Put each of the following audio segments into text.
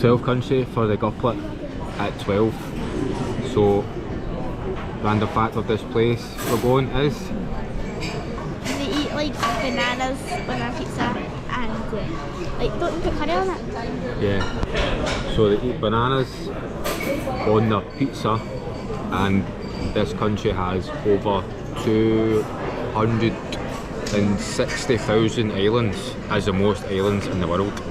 12 country for the GUPLET at 12. So, random fact of this place we're going is they eat like bananas on their pizza and like don't put curry on it. yeah. So they eat bananas on their pizza, and this country has over 260,000 islands, as the most islands in the world.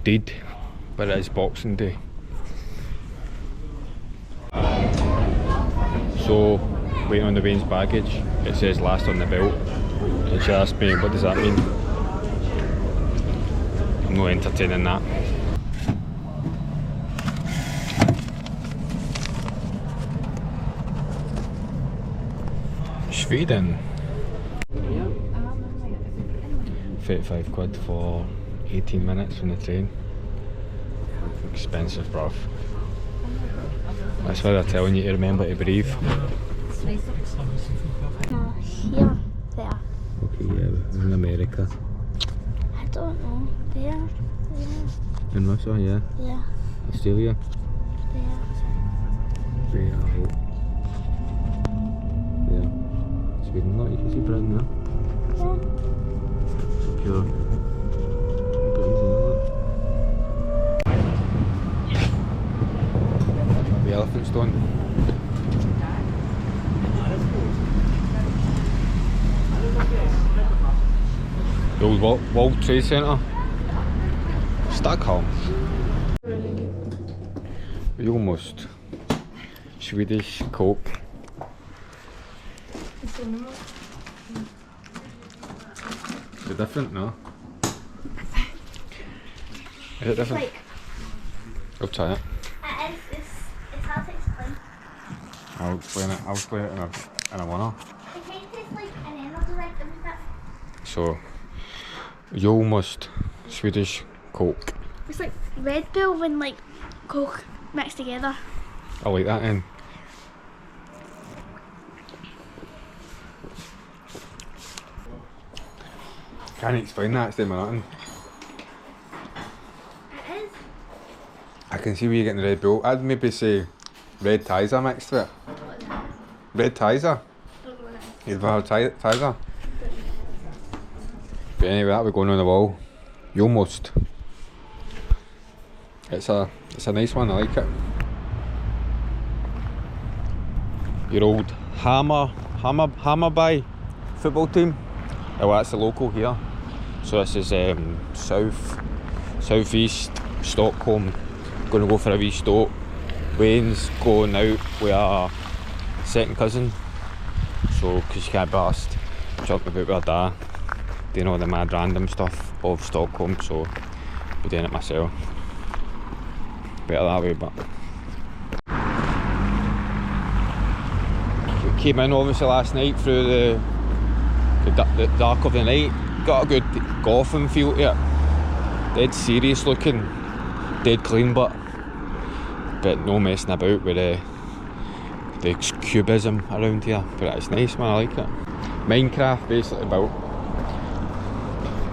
Dead, but it is Boxing Day. So, waiting on the Wayne's baggage. It says last on the belt. And she asked me, what does that mean? I'm not entertaining that. Sweden. 35 quid for 18 minutes from the train. Expensive, bruv. That's why they're telling you to remember to breathe. Here, there. Okay, yeah, in America. I don't know. There. In Russia, yeah. Yeah. Australia. There. Yeah. Yeah. Sweden, no, you can see Britain there. Yeah. Pure. The elephant stone. The old World Trade Center. Stockholm. We almost Swedish Coke. Is it different? No. Is it different? I'll try it. It's hard to explain. I'll explain it. I'll explain it in a winner. It kind of tastes like an energy drink, doesn't it? So, you almost Swedish Coke. It's like Red Bull and like Coke mixed together. I like that then. Can't explain that, it's doing nothing. It is. I can see where you're getting the Red Bull. I'd maybe say Red Tizer mixed to it. Red Tizer? You'd have Tizer? But anyway, that we're going on the wall. You almost. It's a nice one, I like it. Your old Hammarby football team. Oh, that's the local here. So this is southeast Stockholm. Going to go for a wee stop. Wayne's going out with a second cousin. So, because you can't be asked talking about with her dad, doing all the mad random stuff of Stockholm, so I'll be doing it myself. Better that way, but we came in obviously last night through the dark of the night. Got a good golfing feel to it. Dead serious looking, dead clean, but no messing about with the cubism around here. But it's nice, man, I like it. Minecraft basically built.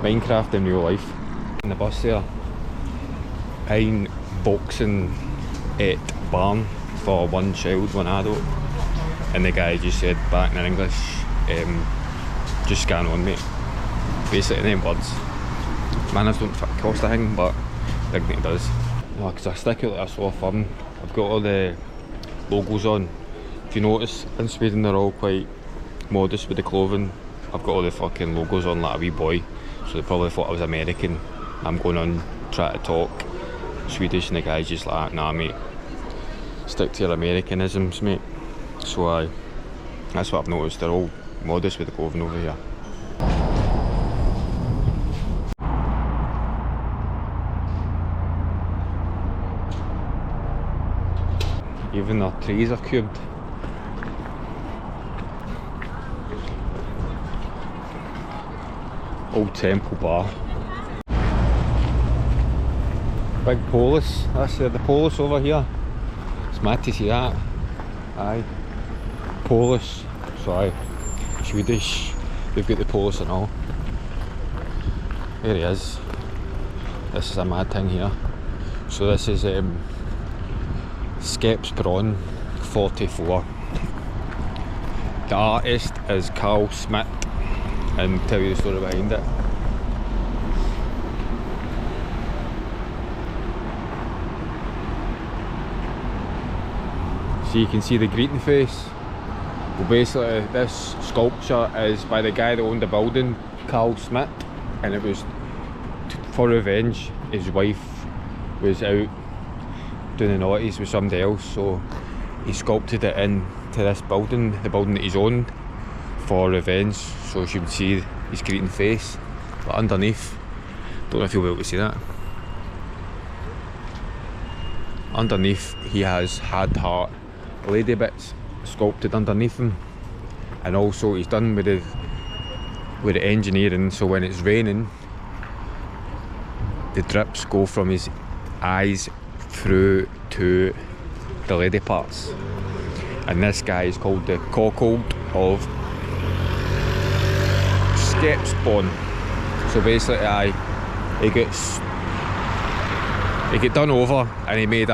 Minecraft in real life. In the bus there, pine boxing at barn for one child, one adult, and the guy just said back in English, just scan on, mate. Basically, them words. Manners don't cost a thing, but I think it does. No, because I stick out like a sore thumb. I've got all the logos on. If you notice, in Sweden they're all quite modest with the clothing. I've got all the fucking logos on like a wee boy, so they probably thought I was American. I'm going on trying to talk Swedish, and the guy's just like, nah mate, stick to your Americanisms, mate. So that's what I've noticed, they're all modest with the clothing over here. Even the trees are cubed. Old Temple Bar. Big Polis, that's the Polis over here. It's mad to see that. Aye. Polish, so aye. Swedish, we've got the Polis and all. There he is. This is a mad thing here. So this is Skeppsbron 44. The artist is Carl Schmidt, and tell you the story behind it. So you can see the greeting face. Well, basically this sculpture is by the guy that owned the building, Carl Schmidt, and it was for revenge. His wife was out doing the naughties with somebody else, so he sculpted it into this building, the building that he's owned, for revenge, so you would see his greeting face. But underneath, don't know if you'll be able to see that. Underneath he has had heart lady bits sculpted underneath him, and also he's done with the engineering, so when it's raining the drips go from his eyes through to the lady parts. And this guy is called the Cuckold of Skeppsbron. So basically he get done over, and he made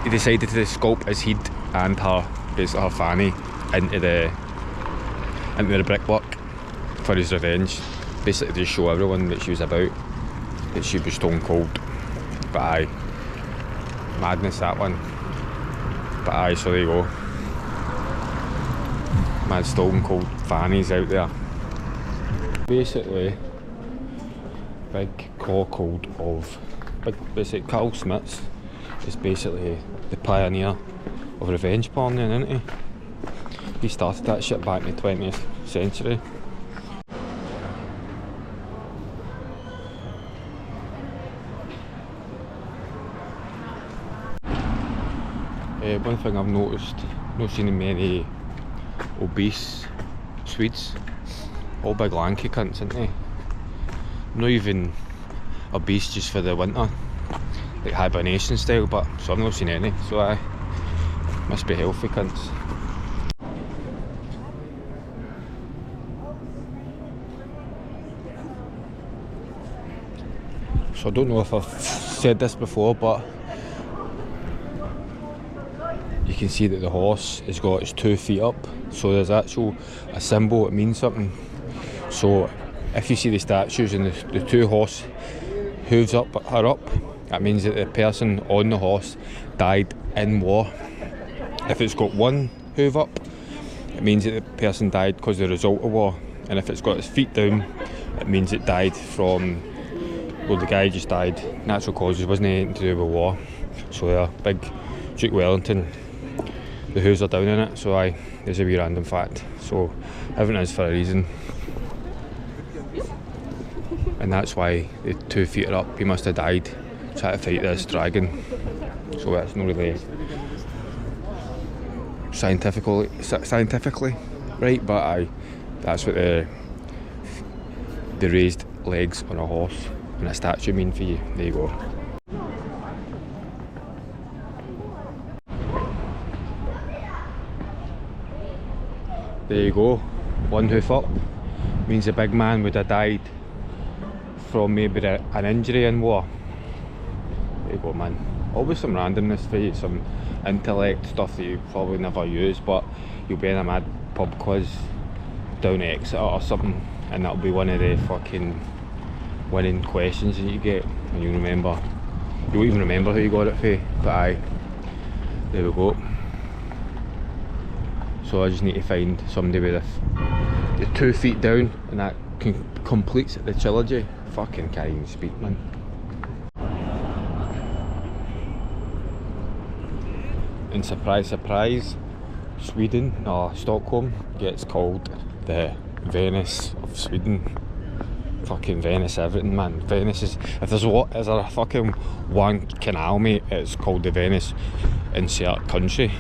he decided to sculpt his head and her, basically her fanny, into the brickwork for his revenge. Basically to show everyone that she was about, that she was stone cold. But aye, madness that one. But aye, so there you go. Mad stone cold fannies out there. Basically, big Cuckold of basically Carl Schmidt is basically the pioneer of revenge porn, isn't he? He started that shit back in the 20th century. One thing I've noticed, not seen many obese Swedes, all big lanky cunts, aren't they? Not even obese just for the winter, like hibernation style, but so I've not seen any, so I must be healthy cunts. So I don't know if I've said this before, but you can see that the horse has got its 2 feet up, so there's actual a symbol, it means something. So if you see the statues and the 2 horse hooves are up, that means that the person on the horse died in war. If it's got 1 hoof up, it means that the person died because of the result of war. And if it's got its feet down, it means it died from, well, the guy just died, natural causes, wasn't anything to do with war. So yeah, big Duke Wellington, the hooves are down in it, so aye, there's a wee random fact. So everything is for a reason. And that's why the 2 feet are up. He must have died trying to fight this dragon. So that's not really scientifically right, but aye, that's what the raised legs on a horse and a statue mean for you. There you go. There you go, 1 hoof up means a big man would have died from maybe an injury in war. There you go, man. Always some randomness for you, some intellect stuff that you probably never use, but you'll be in a mad pub quiz down at Exeter or something, and that'll be one of the fucking winning questions that you get, and you'll remember. You won't even remember who you got it for, but aye, there we go. So I just need to find somebody with the 2 feet down, and that completes the trilogy. Fucking can't even speak, man. And surprise, surprise, Sweden, Stockholm gets called the Venice of Sweden. Fucking Venice, everything, man. Venice is, if there's a fucking one canal, mate, it's called the Venice insert country.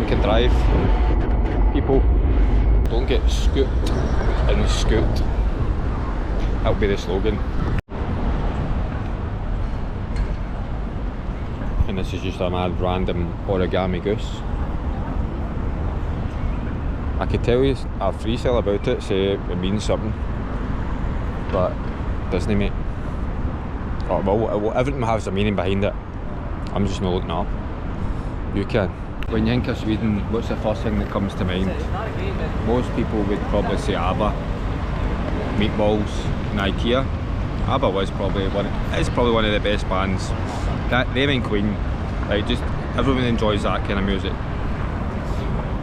drink and drive. People, don't get scooped and scooped. That'll be the slogan. And this is just a mad random origami goose. I could tell you a freestyle about it, say it means something, but it doesn't, mate. Oh, well, everything has a meaning behind it. I'm just not looking it up. You can. When you think of Sweden, what's the first thing that comes to mind? Most people would probably say ABBA, Meatballs, and IKEA. ABBA is probably one of the best bands. Them and Queen, like, just everyone enjoys that kind of music.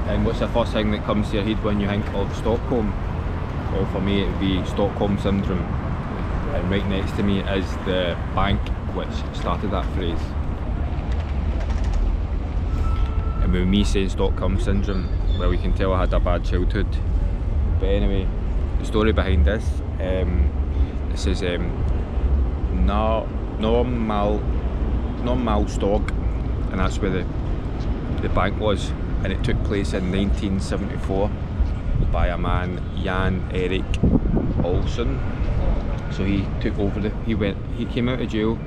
And what's the first thing that comes to your head when you think of Stockholm? Well, for me it would be Stockholm Syndrome. And right next to me is the bank which started that phrase. And with me saying Stockholm Syndrome, well, you can tell I had a bad childhood. But anyway, the story behind this, this is Normalstog, and that's where the bank was, and it took place in 1974 by a man, Jan Erik Olsson. So he took over he came out of jail,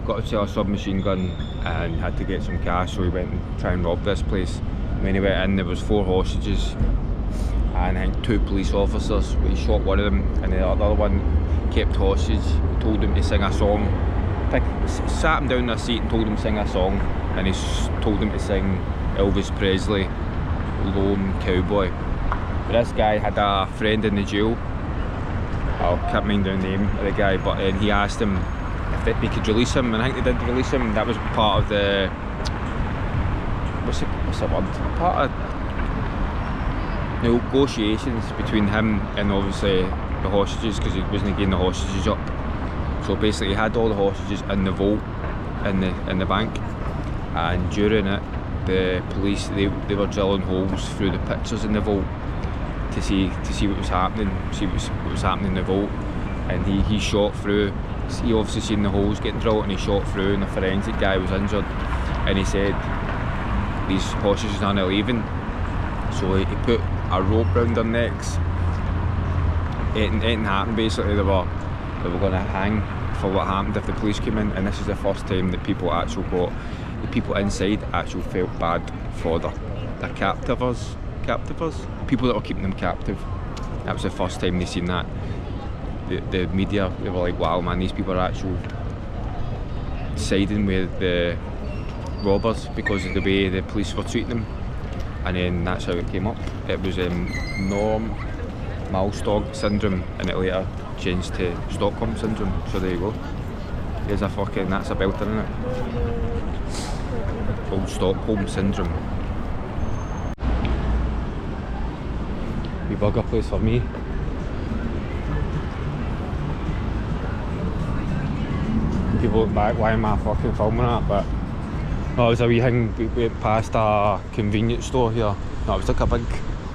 got himself a submachine gun and had to get some cash, so he went and tried and rob this place. When he went in, there was 4 hostages and I think 2 police officers. He shot one of them, and the other one kept hostage, told him to sing a song, sat him down in a seat and told him to sing a song, and he told him to sing Elvis Presley, Lone Cowboy. But this guy had a friend in the jail, I can't mind the name of the guy, but he asked him if they could release him, and I think they did release him. That was part of the, what's the word? Part of negotiations between him and obviously the hostages, because he wasn't getting the hostages up. So basically he had all the hostages in the vault in the bank, and during it the police they were drilling holes through the pictures in the vault to see what was happening, what was happening in the vault. And he shot through. He obviously seen the holes getting drilled, and he shot through, and the forensic guy was injured, and he said these hostages aren't leaving. So he put a rope round their necks. Anything happened, basically they were going to hang for what happened if the police came in. And this is the first time that the people inside actually felt bad for their captors, people that were keeping them captive. That was the first time they seen that. The media, they were like, wow man, these people are actually siding with the robbers because of the way the police were treating them. And then that's how it came up. It was Normalstog Syndrome, and it later changed to Stockholm Syndrome. So there you go. That's a belter, isn't it? Old Stockholm Syndrome. Wee burger place for me. People look back, why am I fucking filming that? But no, it was a wee thing. We went past a convenience store here. No, it was like a big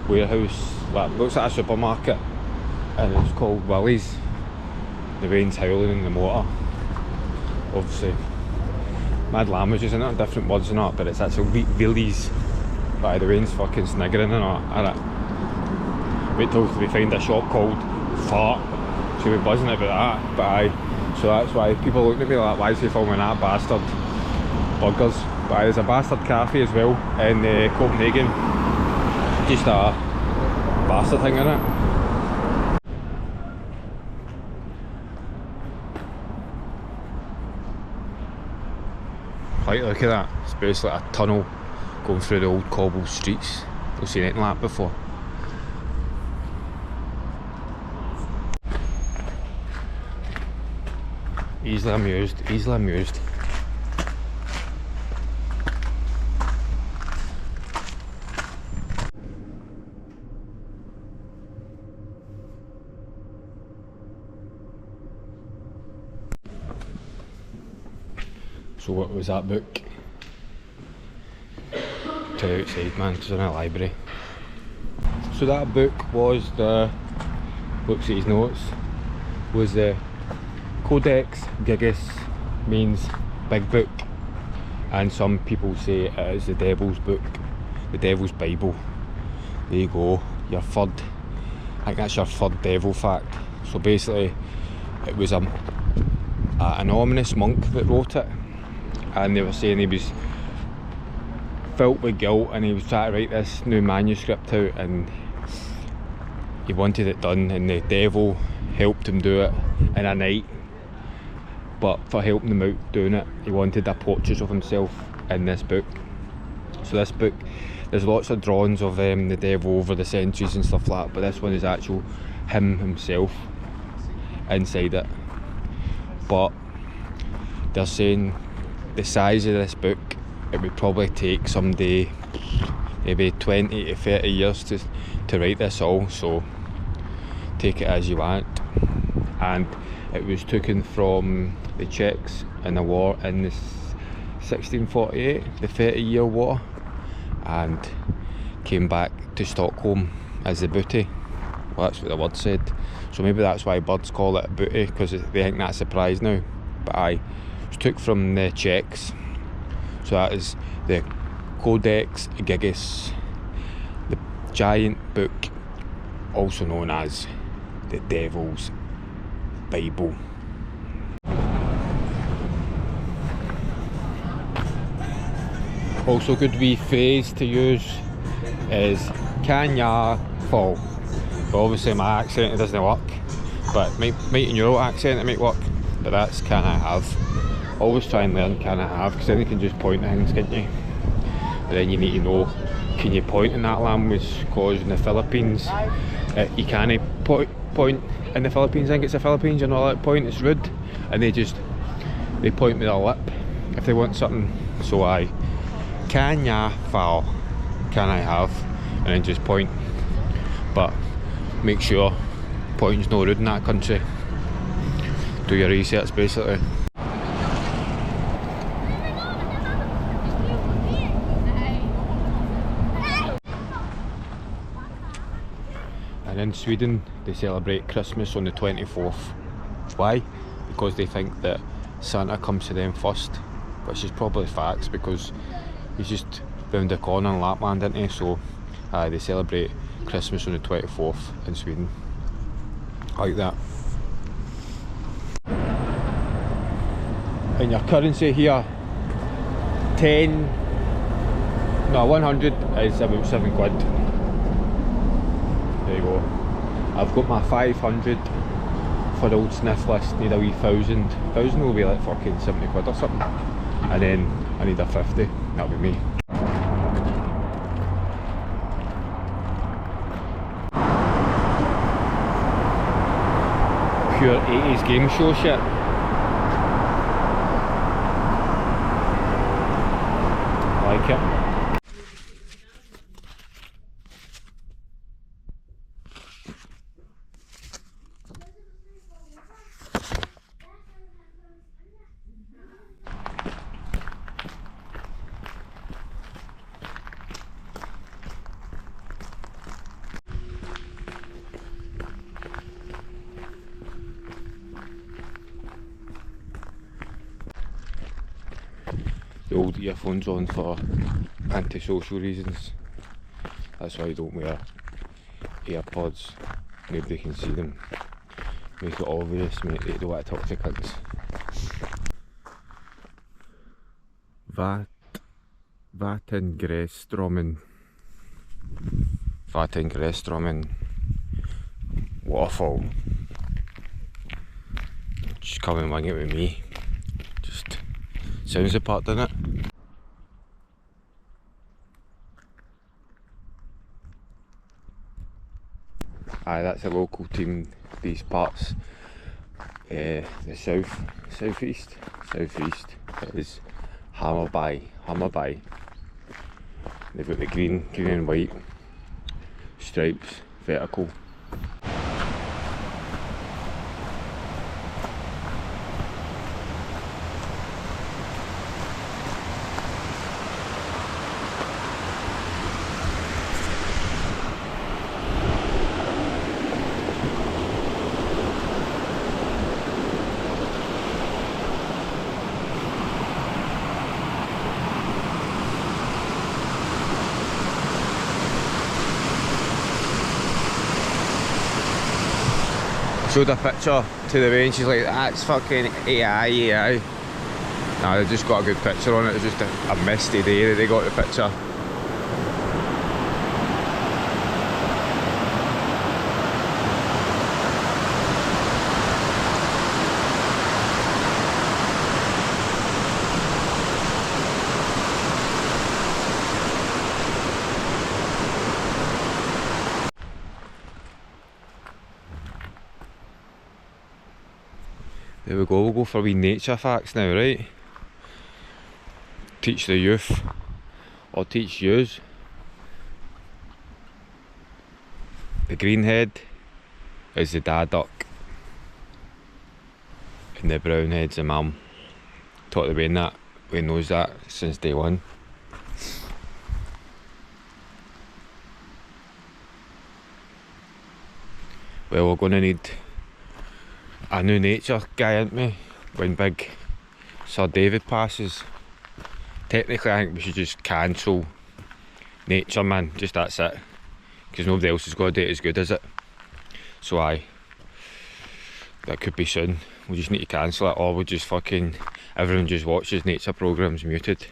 warehouse, well, it looks like a supermarket, and it's called Willie's. The rain's howling in the motor. Obviously, mad languages in it, different words and that, but it's actually Willie's. But the rain's fucking sniggering and that. Wait till we find a shop called Fart. So we're buzzing about that, but so that's why people look at me like, why is he filming that bastard burgers? But there's a bastard cafe as well in Copenhagen. Just a bastard thing in it. Right, look at that. It's basically a tunnel going through the old cobbled streets. I've seen anything like that before. Easily amused, easily amused. So what was that book? To the outside, man, because it's in a library. So that book was looks at his notes, was the Codex Gigas, means big book, and some people say it is the devil's book. the Devil's Bible. There you go, your third, I think that's your third devil fact. So basically it was an ominous monk that wrote it, and they were saying he was filled with guilt and he was trying to write this new manuscript out, and he wanted it done, and the devil helped him do it in a night. But for helping him out doing it, he wanted a portrait of himself in this book. So this book, there's lots of drawings of the devil over the centuries and stuff like that, but this one is actual him himself inside it. But they're saying the size of this book, it would probably take somebody maybe 20 to 30 years to write this all, so take it as you want. And it was taken from the Czechs in the war in the 1648, the 30-year war, and came back to Stockholm as the booty. Well, that's what the word said. So maybe that's why birds call it a booty, because they think that's a prize now. But it was took from the Czechs. So that is the Codex Gigas, the giant book, also known as the Devil's Bible. Also, good wee phrase to use is "can ya fall." But obviously my accent, it doesn't work, but might in your own accent it might work, but that's "can I have." Always try and learn "can I have," because then you can just point at things, can't you? But then you need to know, can you point in that language, because in the Philippines you can't point in the Philippines. I think it's the Philippines, you're not allowed to point, it's rude, and they point with their lip if they want something. So can ya fall, can I have, and then just point. But make sure pointing's no rude in that country. Do your research basically. And in Sweden they celebrate Christmas on the 24th. Why? Because they think that Santa comes to them first, which is probably facts, because he's just round the corner in Lapland, isn't he? So they celebrate Christmas on the 24th in Sweden. I like that. And your currency here, 100 is about £7. There you go. I've got my 500 for the old sniff list. Need a wee 1,000. 1,000 will be like fucking £70 or something. And then I need a 50. That'll be me. Pure 80s game show shit. I like it. The old earphones on for antisocial reasons. That's why I don't wear AirPods. Nobody can see them. Make it obvious, mate, they don't want to talk to cunts. Vattengressströmmen waterfall. Just come and wing it with me. Just sounds the part, doesn't it? Aye, that's a local team, these parts. The southeast is Hammarby. They've got the green and white stripes, vertical. Showed a picture to the way and she's like, that's fucking AI. Nah, they just got a good picture on it. It was just a misty day that they got the picture. There we go, we'll go for wee nature facts now, right? Teach the youth, or teach yous. The greenhead is the dad duck, and the brownhead's the mum. Taught the Wayne that, Wayne knows that since day one. Well, we're going to need a new nature guy, aren't we, when big Sir David passes. Technically I think we should just cancel nature, man, just that's it, because nobody else is going to do it as good as it. So aye, that could be soon. We just need to cancel it, or we just fucking, everyone just watches nature programmes muted.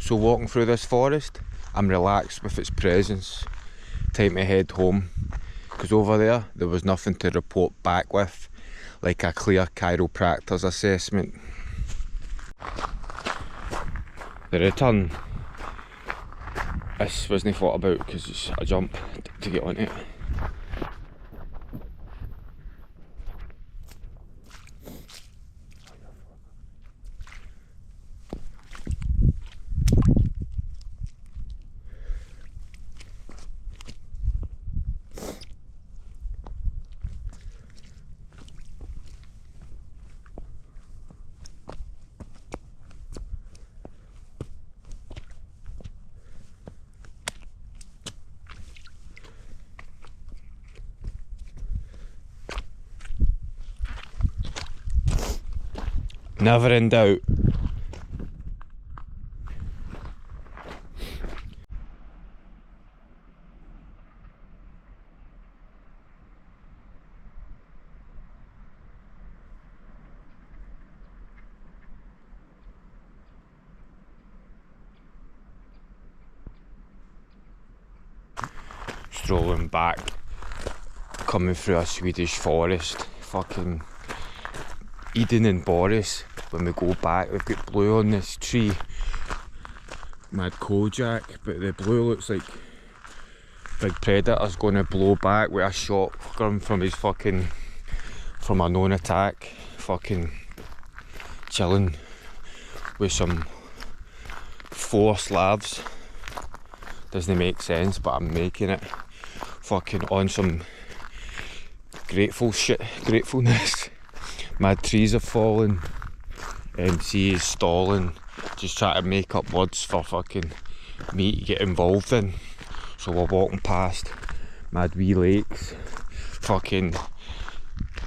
So walking through this forest, I'm relaxed with its presence. Time to head home, because over there was nothing to report back with, like a clear chiropractor's assessment. The return, this wasn't thought about because it's a jump to get on it. Never in doubt. Strolling back, coming through a Swedish forest, fucking Eden and Boris. When we go back, we've got blue on this tree, mad Kojak, but the blue looks like big predator's going to blow back with a shotgun from his fucking, from a known attack, fucking chilling with some 4 Slavs. Doesn't make sense, but I'm making it. Fucking on some gratefulness. Mad trees are falling, MC is stalling, just trying to make up words for fucking me to get involved in. So we're walking past mad wee lakes, fucking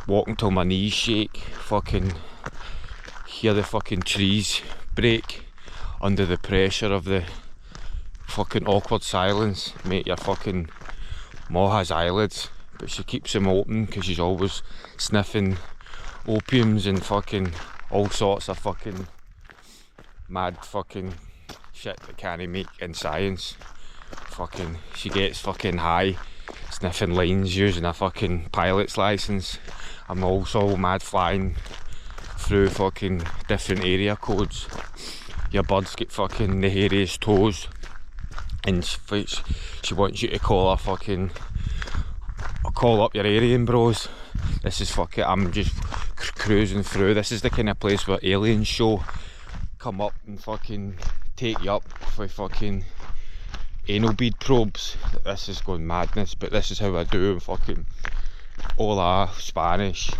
walking till my knees shake, fucking hear the fucking trees break under the pressure of the fucking awkward silence. Mate, your fucking ma has eyelids, but she keeps them open because she's always sniffing opiums and fucking all sorts of fucking mad fucking shit that can't make in science. Fucking, she gets fucking high sniffing lines using a fucking pilot's license. I'm also mad flying through fucking different area codes. Your birds get fucking the hairiest toes, and she wants you to call her fucking, call up your Aryan bros. This is fucking, I'm just cruising through. This is the kind of place where aliens show, come up and fucking take you up with fucking anal bead probes. This is going madness, but this is how I do in fucking hola Spanish,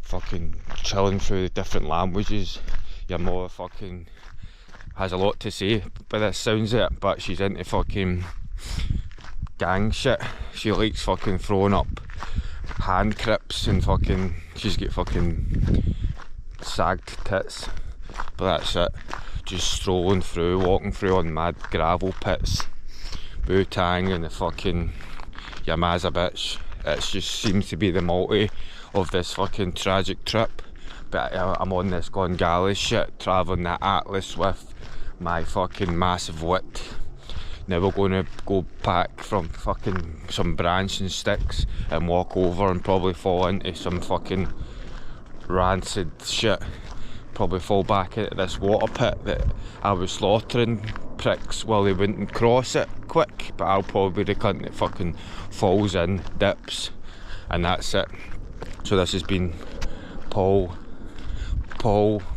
fucking chilling through the different languages. Your mother fucking has a lot to say by the sounds of it, but she's into fucking gang shit. She likes fucking throwing up hand crips and fucking, she's got fucking sagged tits, but that's it. just strolling through, walking through on mad gravel pits, Wu-Tang and the fucking Yamaza bitch. It just seems to be the multi of this fucking tragic trip. But I'm on this Gone Galley shit, travelling the Atlas with my fucking massive wit. Now we're going to go back from fucking some branch and sticks and walk over and probably fall into some fucking rancid shit. Probably fall back into this water pit that I was slaughtering pricks while they wouldn't cross it quick, but I'll probably be the cunt that fucking falls in, dips, and that's it. So this has been Paul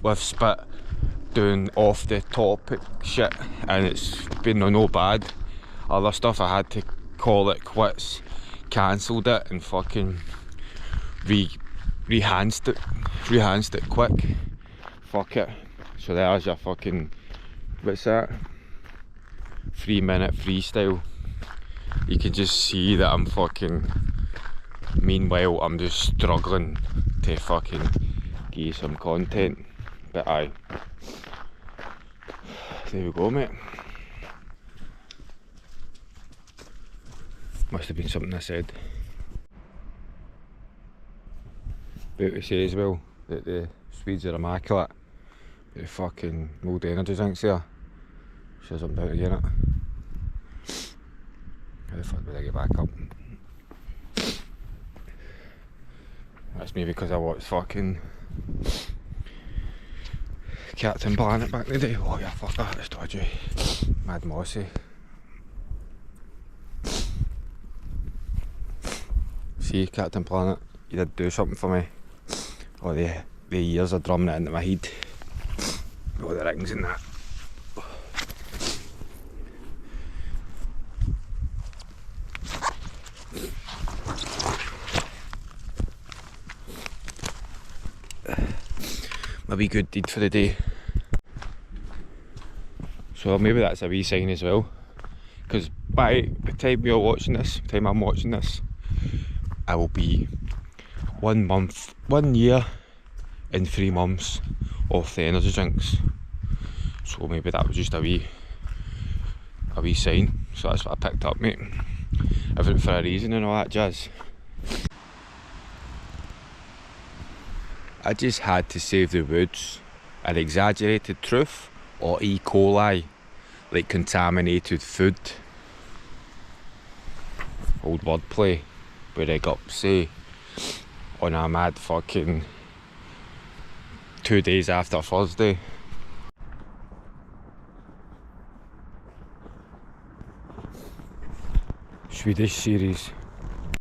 with spit doing off the topic shit, and it's been no bad. Other stuff I had to call it quits, cancelled it and fucking rehanced it quick. Fuck it. So there's your fucking, what's that? 3-minute freestyle. You can just see that I'm fucking, meanwhile I'm just struggling to fucking give some content. But aye, there we go, mate. Must have been something I said. About to say as well that the Swedes are immaculate. The fucking load energy drinks there. Says I'm about to get it. How the fuck did I get back up? That's maybe because I watched fucking Captain Planet back in the day. Oh yeah, fuck that, it's dodgy. Mad mossy. See, Captain Planet, you did do something for me. Oh, the years are drumming it into my head. Oh, the rings and that. My wee good deed for the day. So maybe that's a wee sign as well, because by the time you're watching this, the time I'm watching this, I will be 1 year and 3 months off the energy drinks. So maybe that was just a wee sign. So that's what I picked up, mate. Everything for a reason and all that jazz. I just had to save the woods. An exaggerated truth or E. coli, like contaminated food. Old wordplay, where I got say on a mad fucking 2 days after Thursday. Swedish series.